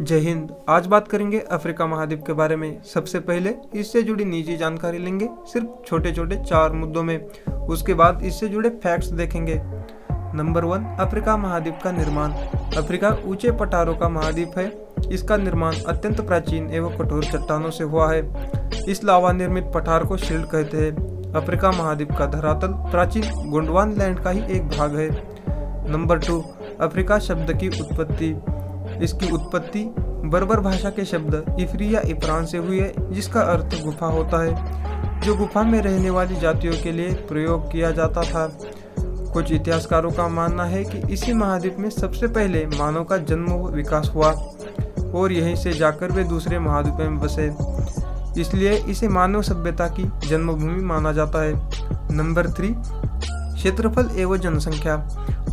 जय हिंद। आज बात करेंगे अफ्रीका महाद्वीप के बारे में। सबसे पहले इससे जुड़ी निजी जानकारी लेंगे, सिर्फ छोटे छोटे 4 मुद्दों में। उसके बाद इससे जुड़े फैक्ट्स देखेंगे। नंबर 1, अफ्रीका महाद्वीप का निर्माण। अफ्रीका ऊंचे पठारों का महाद्वीप है। इसका निर्माण अत्यंत प्राचीन एवं कठोर चट्टानों से हुआ है। इस लावा निर्मित पठार को शील्ड कहते हैं। अफ्रीका महाद्वीप का धरातल प्राचीन गोंडवाना लैंड का ही एक भाग है। नंबर 2, अफ्रीका शब्द की उत्पत्ति। इसकी उत्पत्ति बर्बर भाषा के शब्द इफरी या इफरान से हुई है, जिसका अर्थ गुफा होता है, जो गुफा में रहने वाली जातियों के लिए प्रयोग किया जाता था। कुछ इतिहासकारों का मानना है कि इसी महाद्वीप में सबसे पहले मानव का जन्म व विकास हुआ और यहीं से जाकर वे दूसरे महाद्वीप में बसे, इसलिए इसे मानव सभ्यता की जन्मभूमि माना जाता है। नंबर 3, क्षेत्रफल एवं जनसंख्या।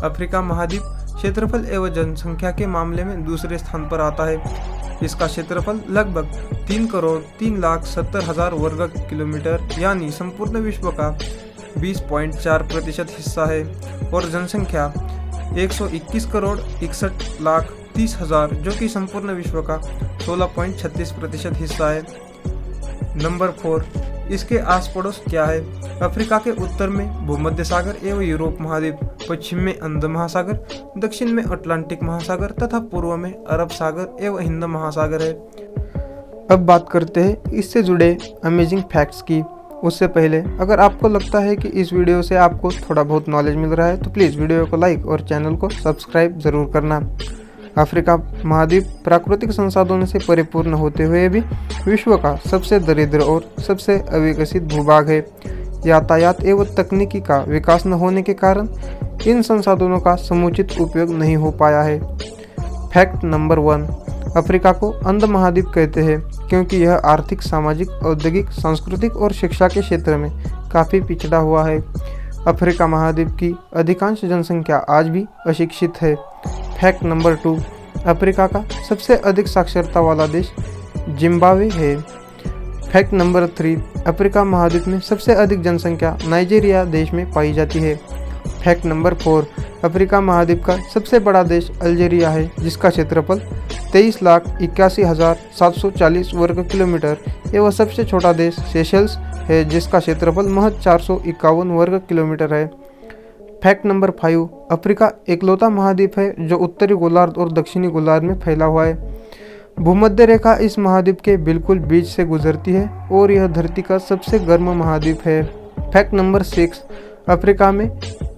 अफ्रीका महाद्वीप क्षेत्रफल एवं जनसंख्या के मामले में दूसरे स्थान पर आता है। इसका क्षेत्रफल लगभग 3,03,70,000 वर्ग किलोमीटर यानी संपूर्ण विश्व का 20.4% हिस्सा है और जनसंख्या 121,61,30,000 जो कि संपूर्ण विश्व का 16.36% हिस्सा है। नंबर 4, इसके आस पड़ोस क्या है। अफ्रीका के उत्तर में भूमध्य सागर एवं यूरोप महाद्वीप, पश्चिम में अंध महासागर, दक्षिण में अटलांटिक महासागर तथा पूर्व में अरब सागर एवं हिंद महासागर है। अब बात करते हैं इससे जुड़े अमेजिंग फैक्ट्स की। उससे पहले अगर आपको लगता है कि इस वीडियो से आपको थोड़ा बहुत नॉलेज मिल रहा है तो प्लीज़ वीडियो को लाइक और चैनल को सब्सक्राइब ज़रूर करना। अफ्रीका महाद्वीप प्राकृतिक संसाधनों से परिपूर्ण होते हुए भी विश्व का सबसे दरिद्र और सबसे अविकसित भूभाग है। यातायात एवं तकनीकी का विकास न होने के कारण इन संसाधनों का समुचित उपयोग नहीं हो पाया है। फैक्ट नंबर 1, अफ्रीका को अंध महाद्वीप कहते हैं क्योंकि यह आर्थिक, सामाजिक, औद्योगिक, सांस्कृतिक और शिक्षा के क्षेत्र में काफ़ी पिछड़ा हुआ है। अफ्रीका महाद्वीप की अधिकांश जनसंख्या आज भी अशिक्षित है। फैक्ट नंबर 2, अफ्रीका का सबसे अधिक साक्षरता वाला देश जिम्बाब्वे है। फैक्ट नंबर 3, अफ्रीका महाद्वीप में सबसे अधिक जनसंख्या नाइजीरिया देश में पाई जाती है। फैक्ट नंबर 4, अफ्रीका महाद्वीप का सबसे बड़ा देश अल्जीरिया है, जिसका क्षेत्रफल 23,81,740 वर्ग किलोमीटर एवं सबसे छोटा देश सेशल्स है, जिसका क्षेत्रफल महज 451 वर्ग किलोमीटर है। फैक्ट नंबर 5, अफ्रीका एकलौता महाद्वीप है जो उत्तरी गोलार्ध और दक्षिणी गोलार्ध में फैला हुआ है। भूमध्य रेखा इस महाद्वीप के बिल्कुल बीच से गुजरती है और यह धरती का सबसे गर्म महाद्वीप है। फैक्ट नंबर 6, अफ्रीका में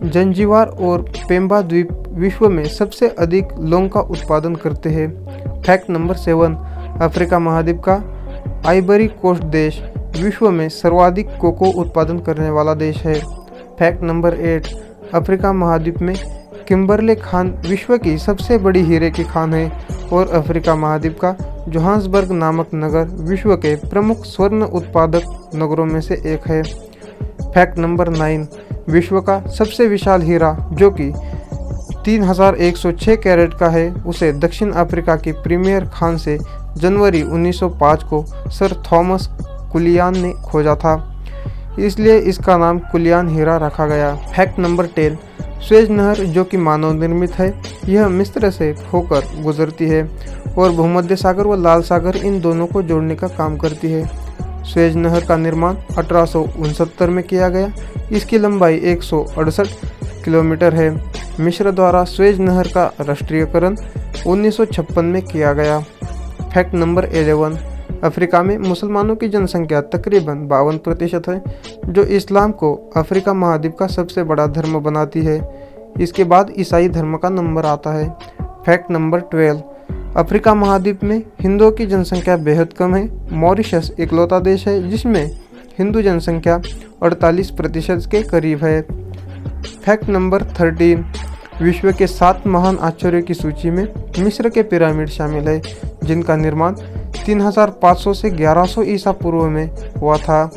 जंजीबार और पेम्बा द्वीप विश्व में सबसे अधिक लौंग का उत्पादन करते हैं। फैक्ट नंबर 7, अफ्रीका महाद्वीप का आइवरी कोस्ट देश विश्व में सर्वाधिक कोको उत्पादन करने वाला देश है। फैक्ट नंबर 8, अफ्रीका महाद्वीप में किम्बरले खान विश्व की सबसे बड़ी हीरे की खान है और अफ्रीका महाद्वीप का जोहान्सबर्ग नामक नगर विश्व के प्रमुख स्वर्ण उत्पादक नगरों में से एक है। फैक्ट नंबर 9, विश्व का सबसे विशाल हीरा जो कि 3,106 कैरेट का है, उसे दक्षिण अफ्रीका की प्रीमियर खान से जनवरी 1905 को सर थॉमस कुलियान ने खोजा था, इसलिए इसका नाम कुलियान हीरा रखा गया। फैक्ट नंबर 10, स्वेज नहर जो कि मानव निर्मित है, यह मिस्र से होकर गुजरती है और भूमध्य सागर व लाल सागर इन दोनों को जोड़ने का काम करती है। स्वेज नहर का निर्माण 1869 में किया गया। इसकी लंबाई 168 किलोमीटर है। मिस्र द्वारा स्वेज नहर का राष्ट्रीयकरण 1956 में किया गया। फैक्ट नंबर 11, अफ्रीका में मुसलमानों की जनसंख्या तकरीबन 52% है, जो इस्लाम को अफ्रीका महाद्वीप का सबसे बड़ा धर्म बनाती है। इसके बाद ईसाई धर्म का नंबर आता है। फैक्ट नंबर 12, अफ्रीका महाद्वीप में हिंदुओं की जनसंख्या बेहद कम है। मॉरिशस एकलौता देश है जिसमें हिंदू जनसंख्या 48% के करीब है। फैक्ट नंबर 13, विश्व के 7 महान आश्चर्यों की सूची में मिस्र के पिरामिड शामिल है, जिनका निर्माण 3,500 से 1100 ईसा पूर्व में हुआ था।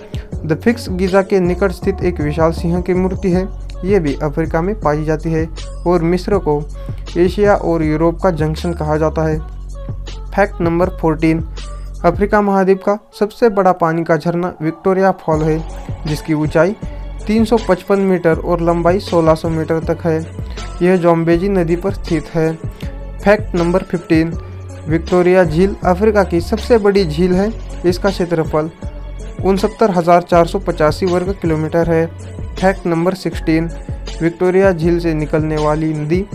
द फिक्स गीज़ा के निकट स्थित एक विशाल सिंह की मूर्ति है, ये भी अफ्रीका में पाई जाती है और मिस्र को एशिया और यूरोप का जंक्शन कहा जाता है। फैक्ट नंबर 14, अफ्रीका महाद्वीप का सबसे बड़ा पानी का झरना विक्टोरिया फॉल है, जिसकी ऊंचाई 355 मीटर और लंबाई 1600 मीटर तक है। यह जोम्बेजी नदी पर स्थित है। फैक्ट नंबर 15, विक्टोरिया झील अफ्रीका की सबसे बड़ी झील है। इसका क्षेत्रफल 69,485 वर्ग किलोमीटर है। फैक्ट नंबर 16, विक्टोरिया झील से निकलने वाली नदी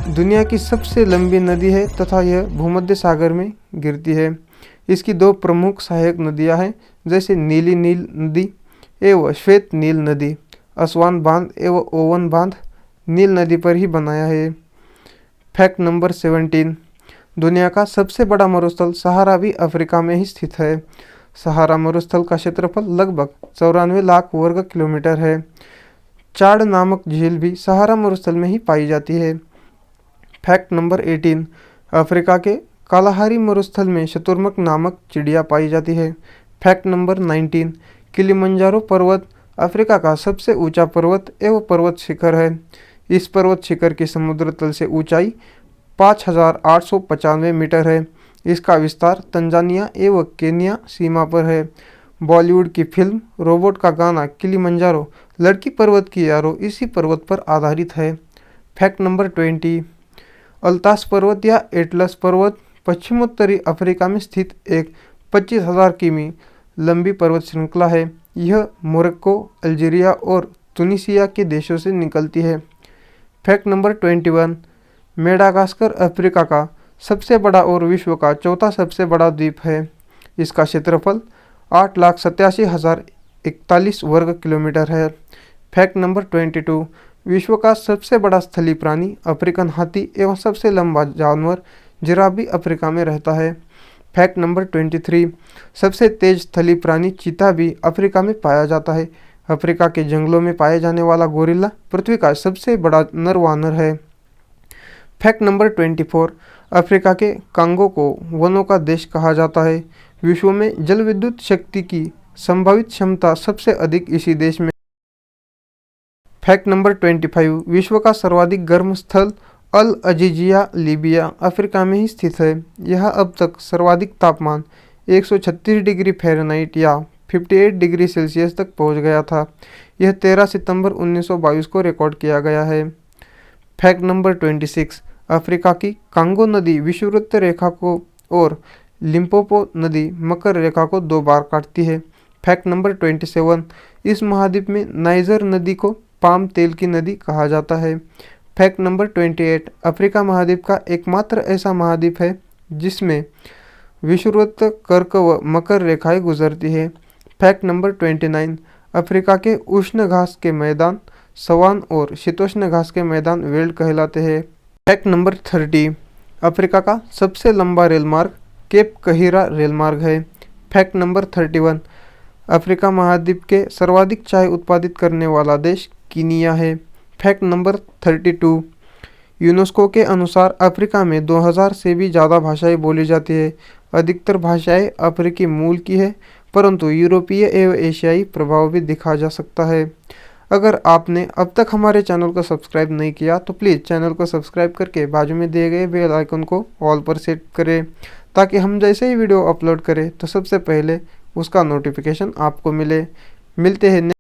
दुनिया की सबसे लंबी नदी है तथा यह भूमध्य सागर में गिरती है। इसकी दो प्रमुख सहायक नदियां हैं, जैसे नीली नील नदी एवं श्वेत नील नदी। असवान बांध एवं ओवन बांध नील नदी पर ही बनाया है। फैक्ट नंबर 17, दुनिया का सबसे बड़ा मरुस्थल सहारा भी अफ्रीका में ही स्थित है। सहारा मरुस्थल का क्षेत्रफल लगभग 94 लाख वर्ग किलोमीटर है। चाड नामक झील भी सहारा मरुस्थल में ही पाई जाती है। फैक्ट नंबर 18, अफ्रीका के कालाहारी मरुस्थल में शतुरमुर्ग नामक चिड़िया पाई जाती है। फैक्ट नंबर 19, किलिमंजारो पर्वत अफ्रीका का सबसे ऊंचा पर्वत एवं पर्वत शिखर है। इस पर्वत शिखर की समुद्र तल से ऊंचाई 5,895 मीटर है। इसका विस्तार तंजानिया एवं केन्या सीमा पर है। बॉलीवुड की फिल्म रोबोट का गाना किलिमंजारो लड़की पर्वत की यारो इसी पर्वत पर आधारित है। फैक्ट नंबर 20, अल्तास पर्वत या एटलस पर्वत पश्चिमोत्तरी अफ्रीका में स्थित एक 25,000 किमी लंबी पर्वत श्रृंखला है। यह मोरक्को, अल्जीरिया और तुनिसिया के देशों से निकलती है। फैक्ट नंबर 21, मेडागास्कर अफ्रीका का सबसे बड़ा और विश्व का चौथा सबसे बड़ा द्वीप है। इसका क्षेत्रफल 8,87,041 वर्ग किलोमीटर है। फैक्ट नंबर 22, विश्व का सबसे बड़ा स्थलीय प्राणी अफ्रीकन हाथी एवं सबसे लंबा जानवर जिराफ भी अफ्रीका में रहता है। फैक्ट नंबर 23, सबसे तेज स्थलीय प्राणी चीता भी अफ्रीका में पाया जाता है। अफ्रीका के जंगलों में पाए जाने वाला गोरिल्ला पृथ्वी का सबसे बड़ा नर वानर है। फैक्ट नंबर 24, अफ्रीका के कांगो को वनों का देश कहा जाता है। विश्व में जल विद्युत शक्ति की संभावित क्षमता सबसे अधिक इसी देश में। फैक्ट नंबर 25, विश्व का सर्वाधिक गर्म स्थल अल अजीजिया लीबिया अफ्रीका में ही स्थित है। यह अब तक सर्वाधिक तापमान 136 डिग्री फ़ारेनहाइट या 58 डिग्री सेल्सियस तक पहुंच गया था। यह 13 सितंबर 1922 को रिकॉर्ड किया गया है। फैक्ट नंबर 26, अफ्रीका की कांगो नदी विषुववृत्त रेखा को और लिम्पोपो नदी मकर रेखा को 2 बार काटती है। फैक्ट नंबर 27, इस महाद्वीप में नाइजर नदी को पाम तेल की नदी कहा जाता है। फैक्ट नंबर 28, अफ्रीका महाद्वीप का एकमात्र ऐसा महाद्वीप है जिसमें विषुववृत्त, कर्क व मकर रेखाएं गुजरती है। फैक्ट नंबर 29, अफ्रीका के उष्ण घास के मैदान सवान और शीतोष्ण घास के मैदान वेल्ड कहलाते हैं। फैक्ट नंबर 30, अफ्रीका का सबसे लंबा रेलमार्ग केप कहिरा रेलमार्ग है। फैक्ट नंबर 31, अफ्रीका महाद्वीप के सर्वाधिक चाय उत्पादित करने वाला देश कीनिया है। फैक्ट नंबर 32, यूनेस्को के अनुसार अफ्रीका में 2000 से भी ज़्यादा भाषाएं बोली जाती है। अधिकतर भाषाएं अफ्रीकी मूल की है, परंतु यूरोपीय एवं एशियाई प्रभाव भी दिखा जा सकता है। अगर आपने अब तक हमारे चैनल को सब्सक्राइब नहीं किया तो प्लीज़ चैनल को सब्सक्राइब करके बाजू में दिए गए बेल आइकन को ऑल पर सेट करें, ताकि हम जैसे ही वीडियो अपलोड करें तो सबसे पहले उसका नोटिफिकेशन आपको मिले। मिलते हैं